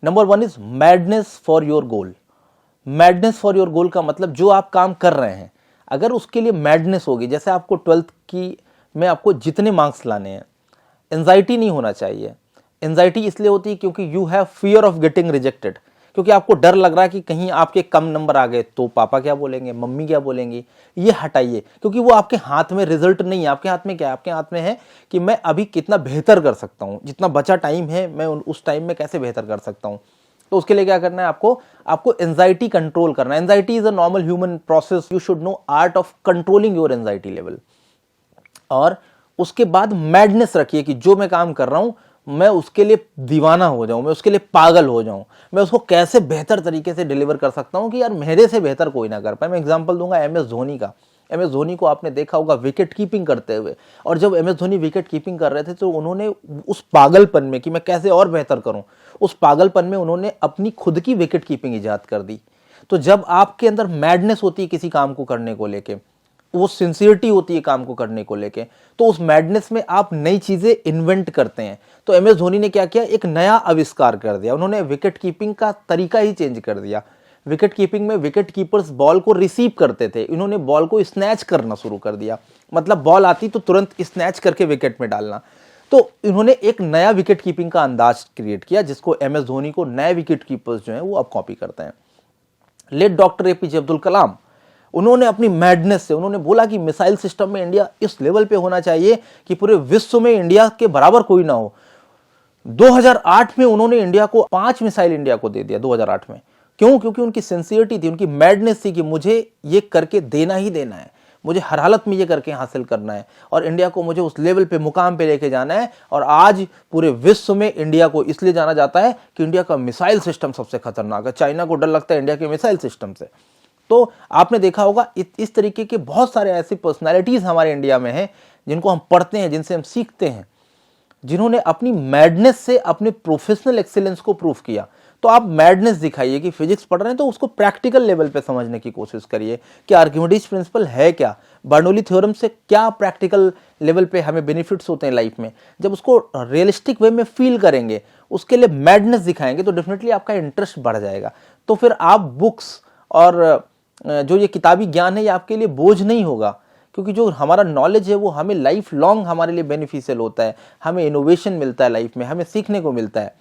Number 1 is madness for your goal. Madness for your goal का मतलब जो आप काम कर रहे हैं, अगर उसके लिए मैडनेस होगी, जैसे आपको 12th की में आपको जितने मार्क्स लाने हैं, एंजाइटी नहीं होना चाहिए। एंजाइटी इसलिए होती है क्योंकि you have fear of getting rejected, क्योंकि आपको डर लग रहा है कि कहीं आपके कम नंबर आ गए तो पापा क्या बोलेंगे, मम्मी क्या बोलेंगी। ये हटाइए, क्योंकि वो आपके हाथ में रिजल्ट नहीं है। आपके हाथ में क्या है? आपके हाथ में है कि मैं अभी कितना बेहतर कर सकता हूँ, जितना बचा टाइम है मैं उस टाइम में कैसे बेहतर कर सकता हूँ। तो उसके लिए क्या करना है आपको एंजाइटी कंट्रोल करना है। Anxiety is a normal human process, you should know art of controlling your anxiety level. और उसके बाद मैडनेस रखिए कि जो मैं काम कर रहा हूं मैं उसके लिए दीवाना हो जाऊं, मैं उसके लिए पागल हो जाऊं, मैं उसको कैसे बेहतर तरीके से डिलीवर कर सकता हूं कि यार मेरे से बेहतर कोई ना कर पाए। मैं एग्जांपल दूंगा MS धोनी का। MS धोनी को आपने देखा होगा विकेट कीपिंग करते हुए, और जब MS धोनी विकेट कीपिंग कर रहे थे तो उन्होंने उस पागलपन में कि मैं कैसे और बेहतर करूं, उस पागलपन में उन्होंने अपनी खुद की विकेट कीपिंग इजाद कर दी। तो जब आपके अंदर मैडनेस होती है किसी काम को करने को लेके, वो सिंसियरिटी होती है काम को करने को लेके, तो उस मैडनेस में आप नई चीजें इन्वेंट करते हैं। तो MS धोनी ने क्या किया, एक नया आविष्कार कर दिया। उन्होंने विकेट कीपिंग का तरीका ही चेंज कर दिया। विकेट कीपिंग में विकेट कीपर्स बॉल को रिसीव करते थे, इन्होंने बॉल को स्नैच करना शुरू कर दिया। मतलब बॉल आती तो तुरंत स्नैच करके विकेट में डालना। तो इन्होंने एक नया विकेट कीपिंग का अंदाज क्रिएट किया, जिसको MS धोनी को नए विकेट कीपर्स जो हैं वो अब कॉपी करते हैं। Late doctor APJ Abdul Kalam, उन्होंने अपनी मैडनेस से उन्होंने बोला कि मिसाइल सिस्टम में इंडिया इस लेवल पे होना चाहिए कि पूरे विश्व में इंडिया के बराबर कोई ना हो। 2008 में उन्होंने इंडिया को 5 मिसाइल इंडिया को दे दिया 2008 में। क्यों? क्योंकि उनकी सिंसियरिटी थी, उनकी मैडनेस थी कि मुझे ये करके देना ही देना है, मुझे हर हालत में ये करके हासिल करना है और इंडिया को मुझे उस लेवल पे मुकाम पे लेके जाना है। और आज पूरे विश्व में इंडिया को इसलिए जाना जाता है कि इंडिया का मिसाइल सिस्टम सबसे खतरनाक है। चाइना को डर लगता है इंडिया के मिसाइल सिस्टम से। तो आपने देखा होगा इस तरीके के बहुत सारे ऐसी पर्सनालिटीज हमारे इंडिया में हैं जिनको हम पढ़ते हैं, जिनसे हम सीखते हैं, जिन्होंने अपनी मैडनेस से अपने प्रोफेशनल एक्सीलेंस को प्रूफ किया। तो आप मैडनेस दिखाइए कि फिजिक्स पढ़ रहे हैं तो उसको प्रैक्टिकल लेवल पे समझने की कोशिश करिए कि आर्किमिडीज प्रिंसिपल है क्या, बर्नौली थ्योरम से क्या प्रैक्टिकल लेवल पे हमें बेनिफिट्स होते हैं लाइफ में। जब उसको रियलिस्टिक वे में फील करेंगे, उसके लिए मैडनेस दिखाएंगे, तो डेफिनेटली आपका इंटरेस्ट बढ़ जाएगा। तो फिर आप बुक्स और जो ये किताबी ज्ञान है ये आपके लिए बोझ नहीं होगा, क्योंकि जो हमारा नॉलेज है वो हमें लाइफ लॉन्ग हमारे लिए बेनिफिशियल होता है। हमें इनोवेशन मिलता है लाइफ में, हमें सीखने को मिलता है।